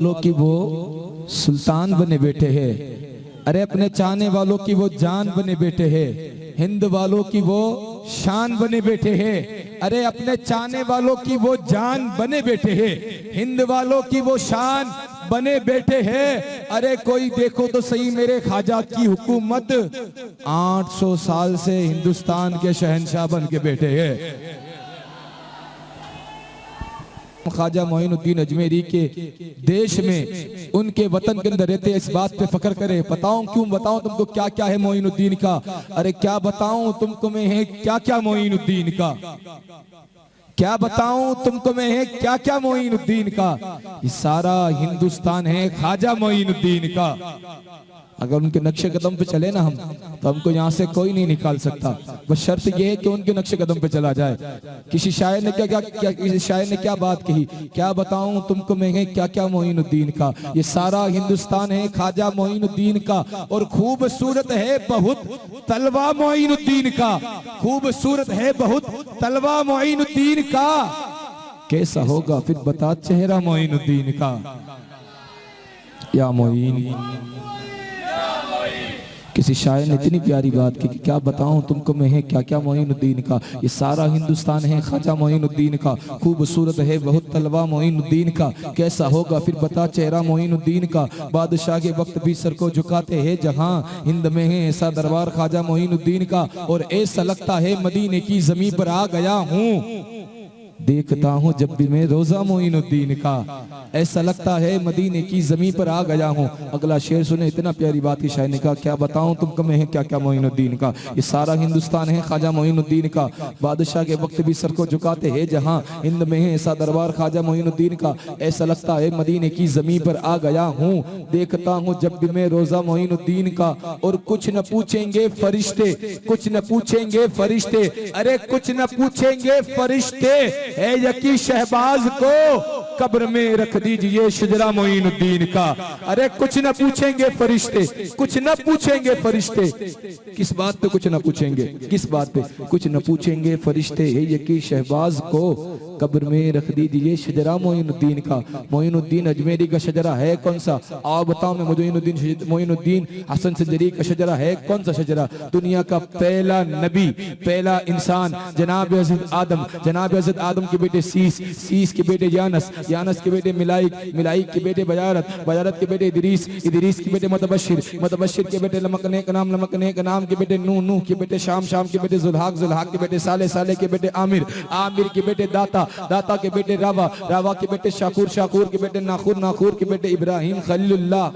वालों की वो सुल्तान बने बैठे हैं। अरे अपने चाहने वालों की वो जान बने बैठे हैं। हिंद वालों की वो शान बने बैठे हैं। अरे अपने चाहने वालों की वो जान बने बैठे हैं। हिंद वालों की वो शान बने बैठे हैं। अरे कोई देखो तो सही मेरे ख्वाजा की हुकूमत 800 साल से हिंदुस्तान के शहंशाह बन के बैठे हैं। ख्वाजा मोइनुद्दीन अजमेरी के देश में उनके वतन के अंदर रहते इस बात पे फख्र करे। बताऊं क्यों बताऊं तुमको क्या क्या है मोइनुद्दीन का। अरे क्या बताऊं तुमको मैं है क्या क्या मोइनुद्दीन का। क्या बताऊं तुमको मैं है क्या क्या मोइनुद्दीन का। ये सारा हिंदुस्तान है ख्वाजा मोइनुद्दीन का। अगर उनके नक्शे कदम पे चले ना हम तो हमको यहाँ से कोई नहीं निकाल सकता। बस शर्त यह है कि उनके नक्शे कदम पे चला जाए। किसी शायर ने किसी शायर ने क्या बात कही। क्या बताऊं तुमको मैं है क्या क्या मोइनुद्दीन का। ये सारा हिंदुस्तान है ख्वाजा मोइनुद्दीन का। और खूबसूरत है बहुत तलवा मोइनुद्दीन का। खूबसूरत है बहुत तलवा मोइनुद्दीन का। कैसा होगा फिर बता चेहरा मोइनुद्दीन का। या मोइन किसी शायर ने इतनी प्यारी बात की कि क्या बताऊं तुमको मैं है क्या क्या मोइनुद्दीन का। ये सारा हिंदुस्तान है ख्वाजा मोइनुद्दीन का। खूबसूरत है बहुत तलवा मोइनुद्दीन का। कैसा होगा फिर बता चेहरा मोइनुद्दीन का। बादशाह के वक्त भी सर को झुकाते हैं जहां हिंद में है ऐसा दरबार ख्वाजा मोइनुद्दीन का। और ऐसा लगता है मदीने की जमीन पर आ गया हूँ देखता हूँ जब भी मैं रोजा मोइनुद्दीन का। ऐसा लगता है मदीने की जमीन पर आ गया हूँ। अगला शेर सुने इतना प्यारी बात की शायर ने कहा क्या बताऊं तुमको मैं है क्या क्या मोइनुद्दीन का। ये सारा हिंदुस्तान है ख्वाजा मोइनुद्दीन का। बादशाह के वक्त भी सर को झुकाते हैं जहां हिंद में है ऐसा दरबार ख्वाजा मोइनुद्दीन का। ऐसा लगता है मदीने की जमीन पर आ गया हूँ देखता हूँ जब भी मैं रोजा मोइनुद्दीन का। और कुछ न पूछेंगे फरिश्ते कुछ न पूछेंगे फरिश्ते। अरे कुछ न पूछेंगे फरिश्ते है यकी शहबाज को कब्र में रख दीजिए शजरा मोइनुद्दीन का। अरे कुछ न पूछेंगे फरिश्ते कुछ न पूछेंगे फरिश्ते। किस बात पे कुछ न पूछेंगे किस बात पे कुछ न पूछेंगे फरिश्ते है यकी शहबाज को कब्र में रख दीजिए शजरा मोइनुद्दीन का। मोइनुद्दीन अजमेरी का शजरा है कौन सा। आओ बताओ मैं मोइनुद्दीन हसन सजरी का शजरा है कौन सा शजरा। दुनिया का पहला नबी पहला इंसान जनाब हज़रत आदम जनाब हज़रत आदम के बेटे सीस के बेटे यानस के बेटे मिलाइक के बेटे बजारत के बेटे इदरीस के बेटे मतबशिर के बेटे लमकने का नाम के बेटे नूह के बेटे शाम के बेटे जुल्हाक के बेटे साले के बेटे आमिर के बेटे दाता के बेटे रावा के बेटे शाकुर के बेटे नाखूर के बेटे इब्राहिम खलीलुल्लाह।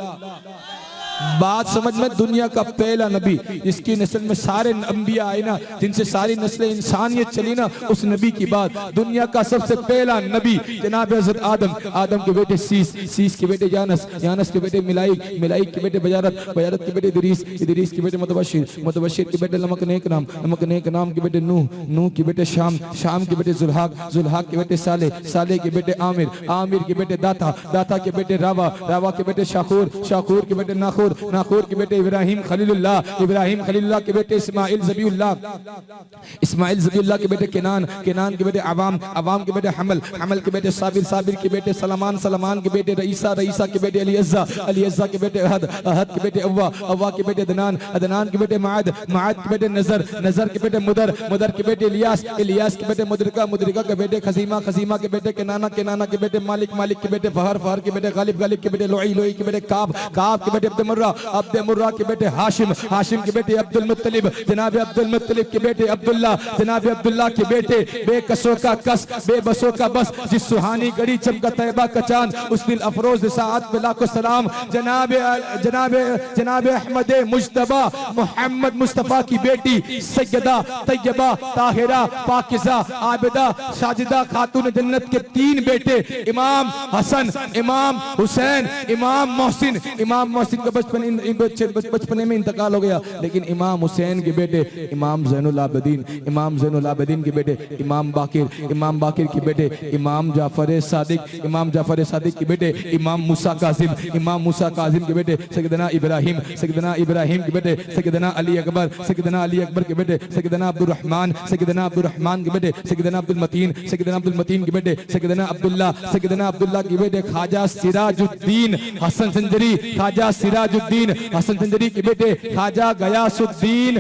बात समझ में दुनिया का पहला नबी जिसकी नस्ल में सारे अंबिया आए ना जिनसे सारी नस्लें इंसानियत चली ना उस नबी की बात। दुनिया का सबसे पहला नबी जनाब हज़रत आदम के बेटे सीस के बेटे यानस के बेटे मिलाइक के बेटे बजारत के बेटे इदरीस के बेटे मतबशिर के बेटे लमकने का नाम के बेटे नूह के बेटे शाम के बेटे जुल्हाक के बेटे साले के बेटे आमिर के बेटे दाता के बेटे रावा के बेटे शाकुर के बेटे नाखूर के बेटे इब्राहिम खलीलुल्लाह के बेटे इस्माइल ज़बीउल्लाह के बेटे केनान के बेटे अवाम के बेटे हमल के बेटे साबिर के बेटे सलमान के बेटे रईसा के बेटे अलीअज़्ज़ा के बेटे अहद के बेटे अव्वा के बेटे अदनान के बेटे माद के बेटे नजर के बेटे मुदर के बेटे इलियास के बेटे मुदरिका के बेटे खजीमा के बेटे केनाना के बेटे मालिक के बेटे फहर के बेटे गालिब के बेटे लोई के बेटे काब के बेटे अब्द मुर्रा के बेटे हाशिम के बेटे अब्दुल मुत्तलिब जनाब अब्दुल मुत्तलिब के बेटे अब्दुल्ला जनाब अब्दुल्ला के बेटे बेकसों का कस बेबसों का बस जिस सुहानी गड़ी चमका तैयबा का चांद उस दिल अफरोज सात पे लाखों सलाम जनाब अहमद मुज्तबा मोहम्मद मुस्तफा की बेटी सैयदा तैयबा ताहिरा पाकिज़ा आबिदा साजिदा खातून जन्नत के 3 बेटे इमाम हसन इमाम हुसैन इमाम मोहसिन का बचपने में इंतकाल हो गया, लेकिन इमाम हुसैन के बेटे इमाम ज़ैनुल आबिदीन, इमाम ज़ैनुल आबिदीन के बेटे इमाम बाकिर के बेटे इमाम जाफर सादिक के बेटे इमाम मूसा कासिम के बेटे सैयदना इब्राहिम के बेटे सैयदना अली अकबर के बेटे सैयदना अब्दुल रहमान के बेटे सैयदना अब्दुल मतीन के बेटे सैयदना अब्दुल्ला के बेटे ख्वाजा सिराजुद्दीन हसन संजरी के बेटे ख्वाजा गयासुद्दीन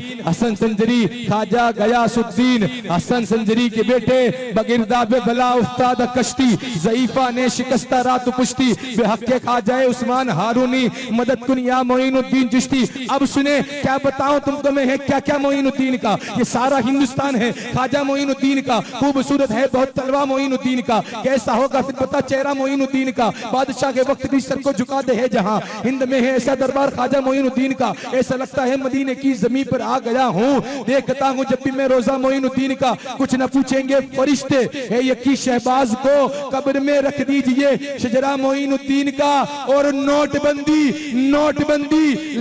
हसन संजरी के बेटे बगिरदाब बला उस्ताद कश्ती ज़ईफा ने शिकस्ता रात पुश्ती बेहक़्क़े ख्वाजा उस्मान हारूनी मदद कुन या मोइनुद्दीन चिश्ती। अब सुने क्या बताऊं तुमको मैं है क्या क्या मोइनुद्दीन का, ये सारा हिंदुस्तान है ख्वाजा मोइनुद्दीन का, खूबसूरत है बहुत तलवा मोइनुद्दीन का, कैसा होगा फिर पता चेहरा मोइनुद्दीन का, बादशाह के वक्त भी सर को झुका दे है जहां हिंद में है ऐसा दरबार ख्वाजा मोइनुद्दीन का, ऐसा लगता है मदीने की जमीन पर आ गया हूँ, देखता हूँ जब भी मैं रोजा मोइनुद्दीन का। कुछ न पूछेंगे फरिश्ते है यकी शहबाज को कब्र में रख दीजिए शजरा मोइनुद्दीन का, और नोटबंदी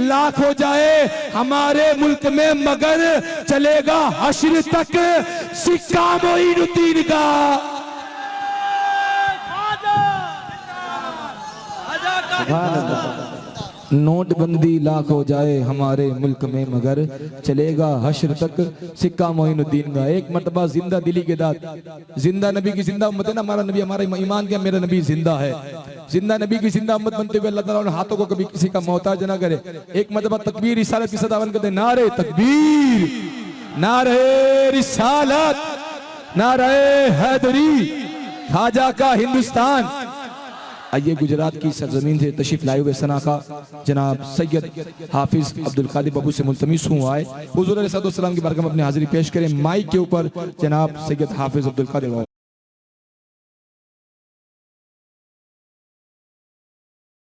लाख हो जाए हमारे मुल्क में मगर चलेगा हश्र तक सिक्का मोइनुद्दीन का। नोटबंदी लाख हो जाए हमारे मुल्क में मगर चलेगा हश्र तक सिक्का मोइनुद्दीन का। एक मर्तबा जिंदा दिली के दाद, जिंदा नबी की जिंदा उम्मत है ना, हमारा नबी हमारा ईमान क्या मेरा नबी जिंदा है, जिंदा नबी की जिंदा उम्मत बनते हुए अल्लाह ताला हाथों को कभी किसी का मोहताज ना करे। एक मर्तबा तकबीर रिसालत की सदावन करते, नारे तकबीर, नारे रिसालत, नारे हैदरी, ख्वाजा का हिंदुस्तान। आइए गुजरात की सरजमीन से तशरीफ लाए हुए सनाखा जनाब सैयद हाफिज अब्दुल कादिर बाबू से मुल्तमिस हूँ आए हुजूर अलैहिस्सलाम की बारगाह में अपनी हाजिरी पेश करें। माइक के ऊपर जनाब सैयद हाफिज अब्दुल कादिर।